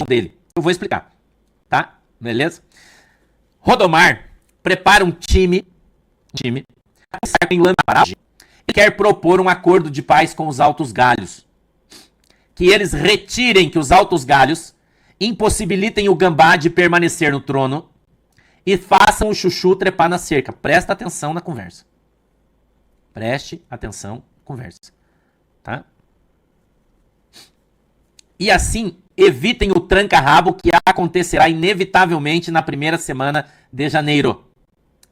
dele. Eu vou explicar, tá? Beleza? Rodomar prepara um time em Lamparagem. Ele quer propor um acordo de paz com os altos galhos. Que eles retirem, que os altos galhos impossibilitem o Gambá de permanecer no trono e façam o Chuchu trepar na cerca. Presta atenção na conversa. Preste atenção na conversa. Tá? E assim, evitem o tranca-rabo que acontecerá inevitavelmente na primeira semana de janeiro.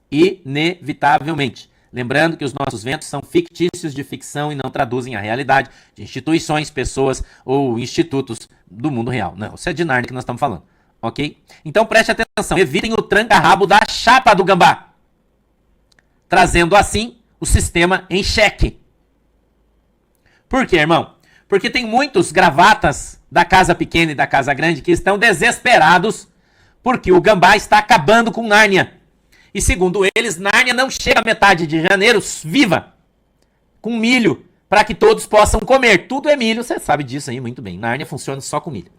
Inevitavelmente. Lembrando que os nossos ventos são fictícios de ficção e não traduzem a realidade de instituições, pessoas ou institutos do mundo real. Não, isso é de Nárnia que nós estamos falando. Ok? Então preste atenção. Evitem o tranca-rabo da chapa do Gambá. Trazendo assim o sistema em xeque. Por quê, irmão? Porque tem muitos gravatas da casa pequena e da casa grande que estão desesperados porque o Gambá está acabando com Nárnia. E segundo eles, Nárnia não chega a metade de janeiro viva, com milho, para que todos possam comer. Tudo é milho, você sabe disso aí muito bem. Nárnia funciona só com milho.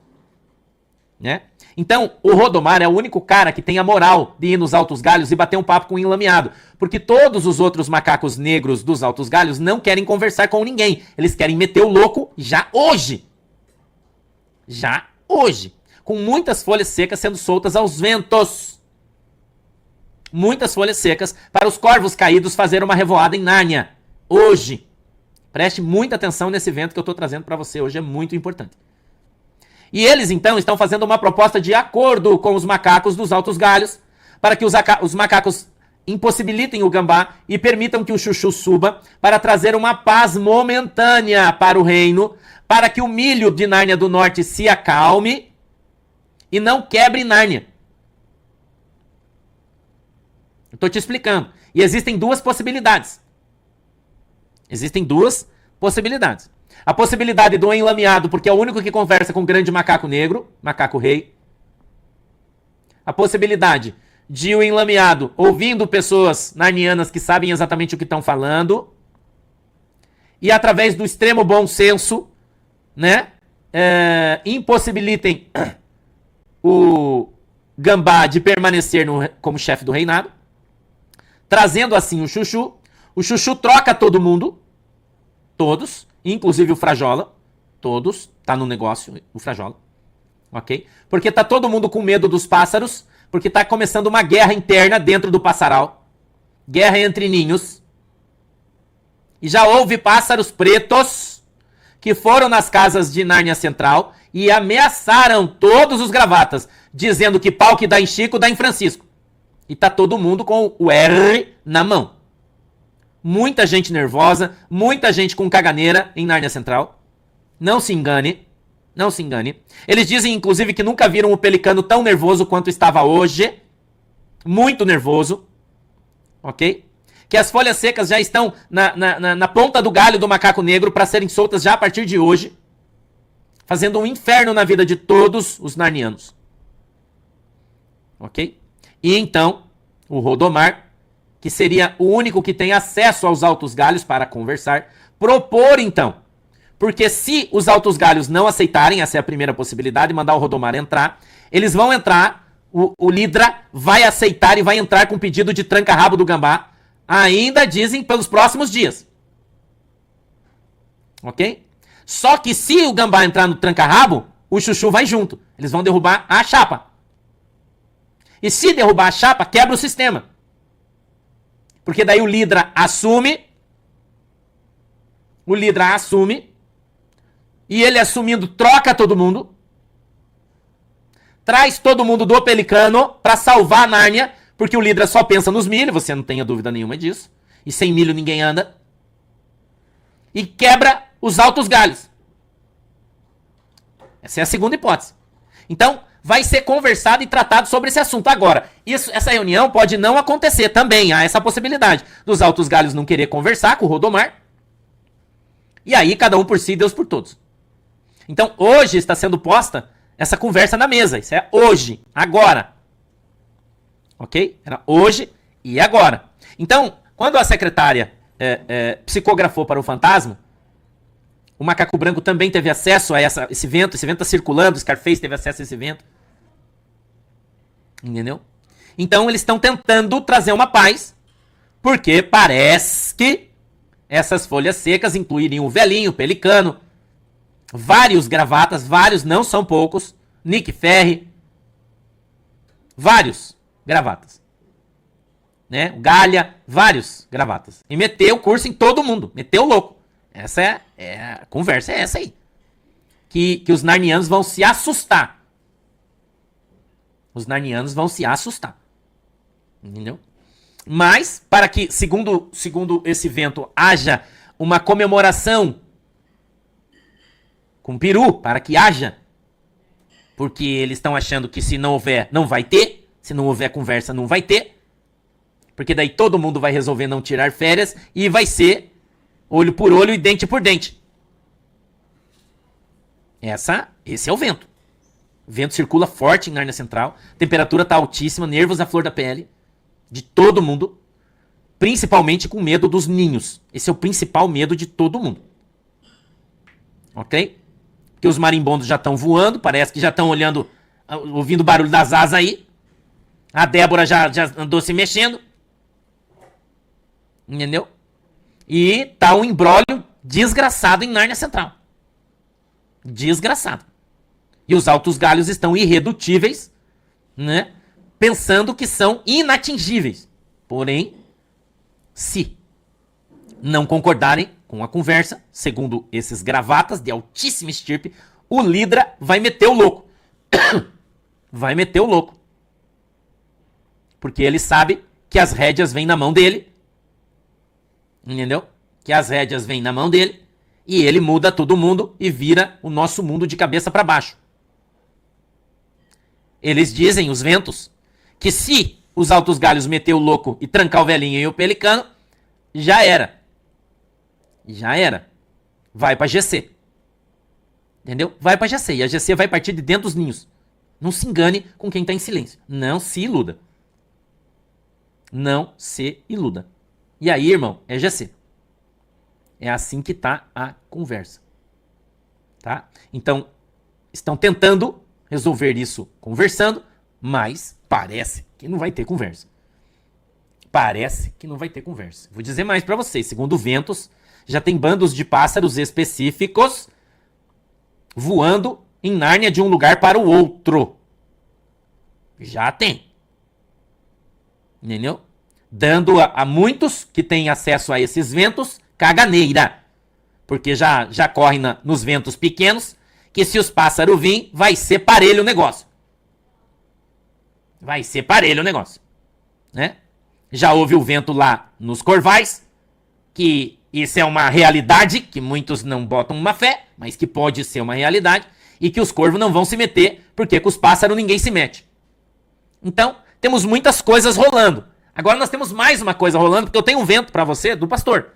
Né? Então, o Rodomar é o único cara que tem a moral de ir nos Altos Galhos e bater um papo com o enlameado. Porque todos os outros macacos negros dos Altos Galhos não querem conversar com ninguém. Eles querem meter o louco já hoje. Já hoje. Com muitas folhas secas sendo soltas aos ventos. Muitas folhas secas para os corvos caídos fazer uma revoada em Nárnia. Hoje. Preste muita atenção nesse evento que eu estou trazendo para você hoje. É muito importante. E eles, então, estão fazendo uma proposta de acordo com os macacos dos Altos Galhos para que os macacos impossibilitem o Gambá e permitam que o Chuchu suba para trazer uma paz momentânea para o reino, para que o milho de Nárnia do Norte se acalme e não quebre Nárnia. Eu estou te explicando. E existem duas possibilidades. Existem duas possibilidades. A possibilidade do enlameado, porque é o único que conversa com o grande macaco negro, macaco rei. A possibilidade de o enlameado ouvindo pessoas narnianas que sabem exatamente o que estão falando. E através do extremo bom senso, né, impossibilitem o Gambá de permanecer como chefe do reinado. Trazendo assim o Chuchu. O Chuchu troca todo mundo. Todos. Inclusive o Frajola. Todos. Tá no negócio o Frajola. Ok? Porque tá todo mundo com medo dos pássaros. Porque tá começando uma guerra interna dentro do passaral. Guerra entre ninhos. E já houve pássaros pretos que foram nas casas de Nárnia Central e ameaçaram todos os gravatas. Dizendo que pau que dá em Chico, dá em Francisco. E tá todo mundo com o R na mão. Muita gente nervosa, muita gente com caganeira em Nárnia Central. Não se engane, não se engane. Eles dizem, inclusive, que nunca viram o pelicano tão nervoso quanto estava hoje. Muito nervoso. Ok? Que as folhas secas já estão na ponta do galho do macaco negro para serem soltas já a partir de hoje. Fazendo um inferno na vida de todos os narnianos. Ok? E então, o Rodomar, que seria o único que tem acesso aos Altos Galhos para conversar, propor então, porque se os Altos Galhos não aceitarem, essa é a primeira possibilidade, mandar o Rodomar entrar, eles vão entrar, o Lidra vai aceitar e vai entrar com pedido de tranca-rabo do Gambá, ainda dizem pelos próximos dias. Ok? Só que se o Gambá entrar no tranca-rabo, o Chuchu vai junto. Eles vão derrubar a chapa. E se derrubar a chapa, quebra o sistema. Porque daí o Lidra assume. O Lidra assume. E ele assumindo, troca todo mundo. Traz todo mundo do Pelicano para salvar a Nárnia. Porque o Lidra só pensa nos milho, você não tenha dúvida nenhuma disso. E sem milho ninguém anda. E quebra os Altos Galhos. Essa é a segunda hipótese. Então, vai ser conversado e tratado sobre esse assunto. Agora, essa reunião pode não acontecer também. Há essa possibilidade dos Altos Galhos não querer conversar com o Rodomar. E aí, cada um por si, Deus por todos. Então, hoje está sendo posta essa conversa na mesa. Isso é hoje, agora. Ok? Era hoje e agora. Então, quando a secretária psicografou para o fantasma, O Macaco Branco também teve acesso a esse vento tá circulando, o Scarface teve acesso a esse vento. Entendeu? Então eles estão tentando trazer uma paz, porque parece que essas folhas secas incluírem o velhinho, o pelicano, vários gravatas, vários, não são poucos, Nick Ferry, vários gravatas. Né? O Galha, vários gravatas. E meteu o curso em todo mundo, meteu o louco. Essa a conversa, é essa aí. Que os narnianos vão se assustar. Os narnianos vão se assustar. Entendeu? Mas, para que, segundo esse vento, haja uma comemoração com peru, para que haja, porque eles estão achando que se não houver, não vai ter, se não houver conversa, não vai ter, porque daí todo mundo vai resolver não tirar férias e vai ser olho por olho e dente por dente. Esse é o vento. O vento circula forte em Nárnia Central, a temperatura está altíssima, nervos à flor da pele, de todo mundo, principalmente com medo dos ninhos. Esse é o principal medo de todo mundo. Ok? Porque os marimbondos já estão voando, parece que já estão olhando, ouvindo o barulho das asas aí. A Débora já andou se mexendo. Entendeu? E tá um imbróglio desgraçado em Nárnia Central. Desgraçado. E os altos galhos estão irredutíveis, né? Pensando que são inatingíveis. Porém, se não concordarem com a conversa, segundo esses gravatas de altíssima estirpe, o Lidra vai meter o louco. Vai meter o louco. Porque ele sabe que as rédeas vêm na mão dele. Entendeu? Que as rédeas vêm na mão dele. E ele muda todo mundo e vira o nosso mundo de cabeça para baixo. Eles dizem, os ventos, que se os altos galhos meter o louco e trancar o velhinho e o pelicano, já era. Já era. Vai pra GC. Entendeu? Vai pra GC. E a GC vai partir de dentro dos ninhos. Não se engane com quem tá em silêncio. Não se iluda. Não se iluda. E aí, irmão, é GC. É assim que tá a conversa. Tá? Então, estão tentando resolver isso conversando, mas parece que não vai ter conversa. Parece que não vai ter conversa. Vou dizer mais pra vocês. Segundo ventos, já tem bandos de pássaros específicos voando em Nárnia de um lugar para o outro. Já tem. Entendeu? Dando a muitos que têm acesso a esses ventos caganeira. Porque já corre nos ventos pequenos que se os pássaros virem, vai ser parelho o negócio. Vai ser parelho o negócio. Né? Já houve o vento lá nos Corvais, que isso é uma realidade, que muitos não botam uma fé, mas que pode ser uma realidade, e que os corvos não vão se meter, porque com os pássaros ninguém se mete. Então, temos muitas coisas rolando. Agora nós temos mais uma coisa rolando, porque eu tenho um vento pra você do pastor.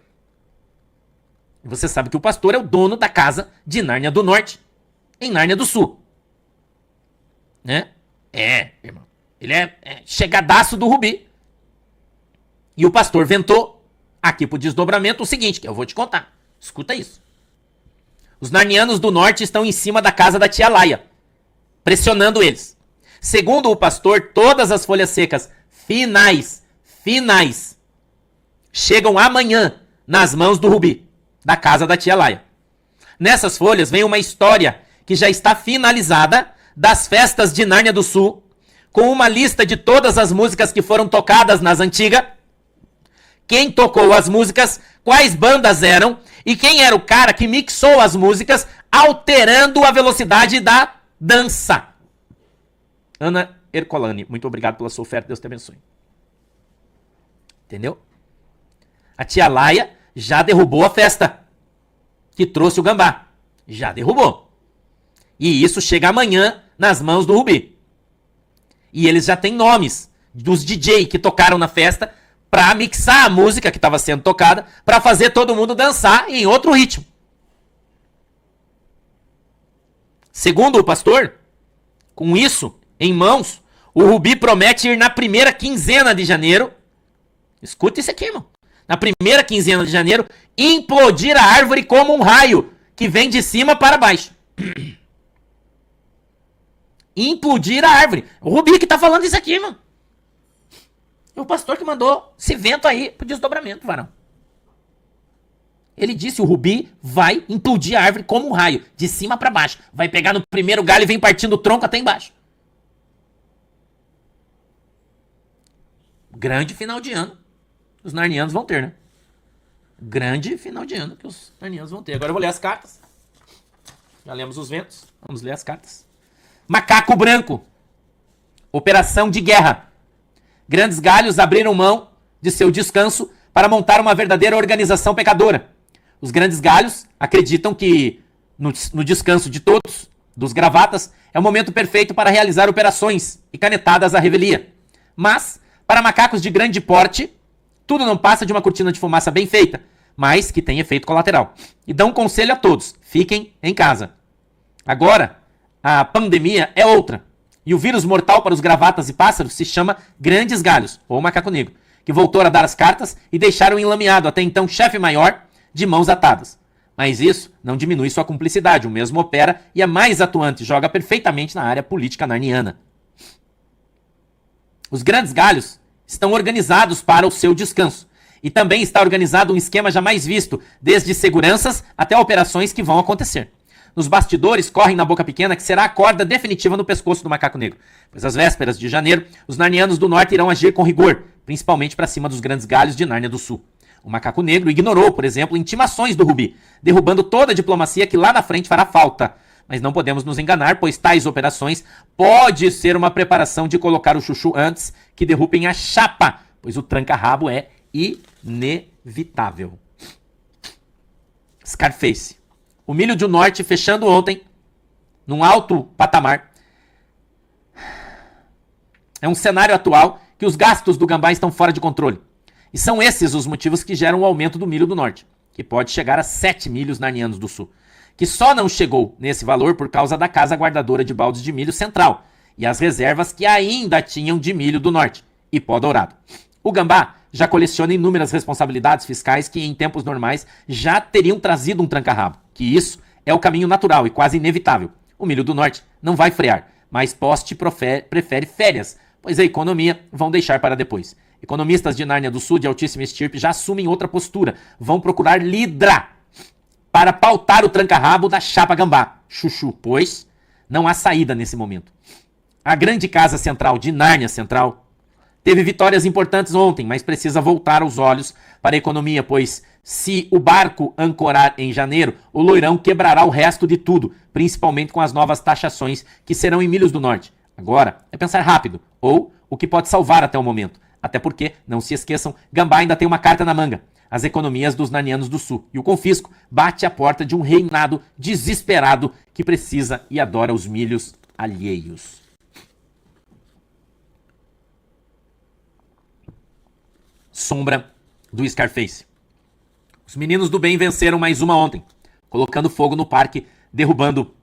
Você sabe que o pastor é o dono da casa de Nárnia do Norte, em Nárnia do Sul. Né? Irmão. Ele é chegadaço do Rubi. E o pastor ventou aqui pro desdobramento o seguinte, que eu vou te contar. Escuta isso. Os narnianos do norte estão em cima da casa da tia Laia, pressionando eles. Segundo o pastor, todas as folhas secas finais, chegam amanhã nas mãos do Rubi, da casa da tia Laia. Nessas folhas vem uma história que já está finalizada das festas de Nárnia do Sul, com uma lista de todas as músicas que foram tocadas nas antigas, quem tocou as músicas, quais bandas eram e quem era o cara que mixou as músicas, alterando a velocidade da dança. Ana Ercolani, muito obrigado pela sua oferta, Deus te abençoe. Entendeu? A tia Laia já derrubou a festa que trouxe o gambá. Já derrubou. E isso chega amanhã nas mãos do Rubi. E eles já têm nomes dos DJ que tocaram na festa para mixar a música que estava sendo tocada, para fazer todo mundo dançar em outro ritmo. Segundo o pastor, com isso em mãos, o Rubi promete ir na primeira quinzena de janeiro. Escuta isso aqui, irmão. Na primeira quinzena de janeiro, implodir a árvore como um raio que vem de cima para baixo. Implodir a árvore. O Rubi que tá falando isso aqui, mano. É o pastor que mandou esse vento aí pro desdobramento, varão. Ele disse, o Rubi vai implodir a árvore como um raio, de cima para baixo. Vai pegar no primeiro galho e vem partindo o tronco até embaixo. Grande final de ano. Os narnianos vão ter, né? Grande final de ano que os narnianos vão ter. Agora eu vou ler as cartas. Já lemos os ventos. Vamos ler as cartas. Macaco branco. Operação de guerra. Grandes galhos abriram mão de seu descanso para montar uma verdadeira organização pecadora. Os grandes galhos acreditam que no descanso de todos, dos gravatas, é o momento perfeito para realizar operações e canetadas à revelia. Mas, para macacos de grande porte, tudo não passa de uma cortina de fumaça bem feita, mas que tem efeito colateral. E dão um conselho a todos, fiquem em casa. Agora, a pandemia é outra. E o vírus mortal para os gravatas e pássaros se chama Grandes Galhos, ou Macaco Negro, que voltou a dar as cartas e deixaram enlameado até então chefe maior de mãos atadas. Mas isso não diminui sua cumplicidade, o mesmo opera e é mais atuante, joga perfeitamente na área política narniana. Os Grandes Galhos estão organizados para o seu descanso. E também está organizado um esquema jamais visto, desde seguranças até operações que vão acontecer. Nos bastidores correm na boca pequena que será a corda definitiva no pescoço do macaco negro, pois às vésperas de janeiro, os narnianos do norte irão agir com rigor, principalmente para cima dos grandes galhos de Nárnia do sul. O macaco negro ignorou, por exemplo, intimações do Rubi, derrubando toda a diplomacia que lá na frente fará falta. Mas não podemos nos enganar, pois tais operações pode ser uma preparação de colocar o chuchu antes que derrubem a chapa, pois o tranca-rabo é inevitável. Scarface. O milho do norte fechando ontem, num alto patamar. É um cenário atual que os gastos do gambá estão fora de controle. E são esses os motivos que geram o aumento do milho do norte, que pode chegar a 7 milhos narnianos do sul, que só não chegou nesse valor por causa da casa guardadora de baldes de milho central e as reservas que ainda tinham de milho do norte e pó dourado. O gambá já coleciona inúmeras responsabilidades fiscais que em tempos normais já teriam trazido um tranca-rabo, que isso é o caminho natural e quase inevitável. O milho do norte não vai frear, mas Poste prefere férias, pois a economia vão deixar para depois. Economistas de Nárnia do Sul de altíssima estirpe já assumem outra postura, vão procurar lidra para pautar o tranca-rabo da chapa gambá, chuchu, pois não há saída nesse momento. A grande casa central de Nárnia Central teve vitórias importantes ontem, mas precisa voltar os olhos para a economia, pois se o barco ancorar em janeiro, o loirão quebrará o resto de tudo, principalmente com as novas taxações que serão em milhos do norte. Agora é pensar rápido, ou o que pode salvar até o momento. Até porque, não se esqueçam, gambá ainda tem uma carta na manga. As economias dos narnianos do sul. E o confisco bate à porta de um reinado desesperado que precisa e adora os milhos alheios. Sombra do Scarface. Os meninos do bem venceram mais uma ontem, colocando fogo no parque, derrubando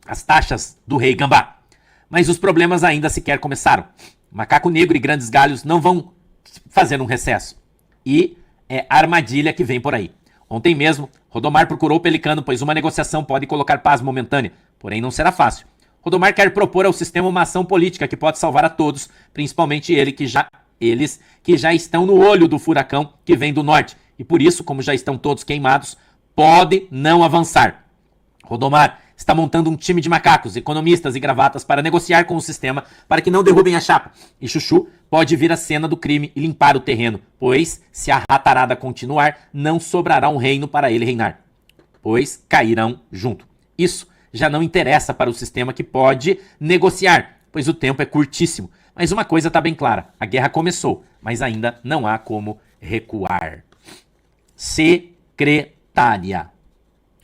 as taxas do rei gambá. Mas os problemas ainda sequer começaram. Macaco negro e grandes galhos não vão fazer um recesso. E é a armadilha que vem por aí. Ontem mesmo, Rodomar procurou o Pelicano, pois uma negociação pode colocar paz momentânea, porém não será fácil. Rodomar quer propor ao sistema uma ação política que pode salvar a todos, principalmente eles que já estão no olho do furacão que vem do norte. E por isso, como já estão todos queimados, pode não avançar. Rodomar está montando um time de macacos, economistas e gravatas para negociar com o sistema para que não derrubem a chapa. E Chuchu pode vir à cena do crime e limpar o terreno, pois, se a ratarada continuar, não sobrará um reino para ele reinar, pois cairão junto. Isso já não interessa para o sistema que pode negociar, pois o tempo é curtíssimo. Mas uma coisa está bem clara, a guerra começou, mas ainda não há como recuar. Secretária.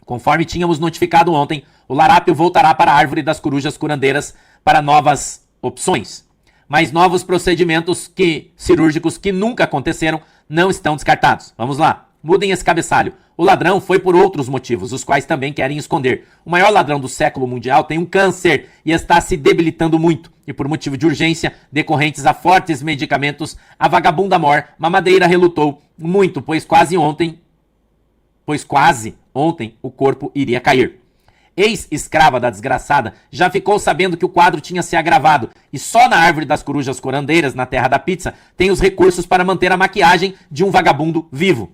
Conforme tínhamos notificado ontem, o larápio voltará para a árvore das corujas curandeiras para novas opções. Mas novos procedimentos cirúrgicos que nunca aconteceram não estão descartados. Vamos lá, mudem esse cabeçalho. O ladrão foi por outros motivos, os quais também querem esconder. O maior ladrão do século mundial tem um câncer e está se debilitando muito. E por motivo de urgência, decorrentes a fortes medicamentos, a vagabunda Mor, mamadeira relutou muito, pois quase Ontem o corpo iria cair. Ex-escrava da desgraçada já ficou sabendo que o quadro tinha se agravado e só na árvore das corujas curandeiras, na terra da pizza, tem os recursos para manter a maquiagem de um vagabundo vivo.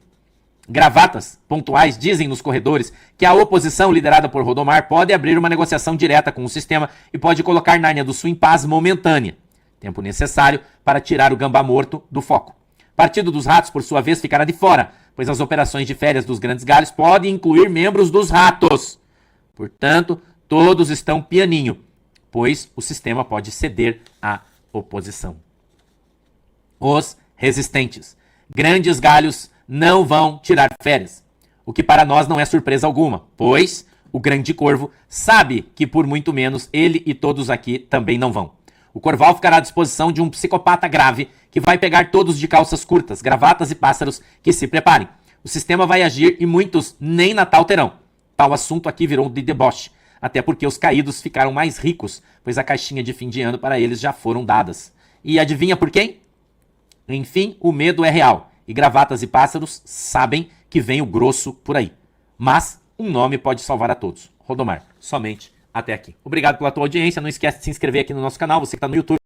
Gravatas pontuais dizem nos corredores que a oposição liderada por Rodomar pode abrir uma negociação direta com o sistema e pode colocar Nárnia do Sul em paz momentânea. Tempo necessário para tirar o gambá morto do foco. Partido dos Ratos, por sua vez, ficará de fora, pois as operações de férias dos grandes galhos podem incluir membros dos ratos. Portanto, todos estão pianinho, pois o sistema pode ceder à oposição. Os resistentes. Grandes galhos não vão tirar férias, o que para nós não é surpresa alguma, pois o grande corvo sabe que por muito menos ele e todos aqui também não vão. O Corval ficará à disposição de um psicopata grave que vai pegar todos de calças curtas, gravatas e pássaros que se preparem. O sistema vai agir e muitos nem Natal terão. Tal assunto aqui virou de deboche, até porque os caídos ficaram mais ricos, pois a caixinha de fim de ano para eles já foram dadas. E adivinha por quem? Enfim, o medo é real, e gravatas e pássaros sabem que vem o grosso por aí. Mas um nome pode salvar a todos. Rodomar, somente até aqui. Obrigado pela tua audiência, não esquece de se inscrever aqui no nosso canal, você que está no YouTube.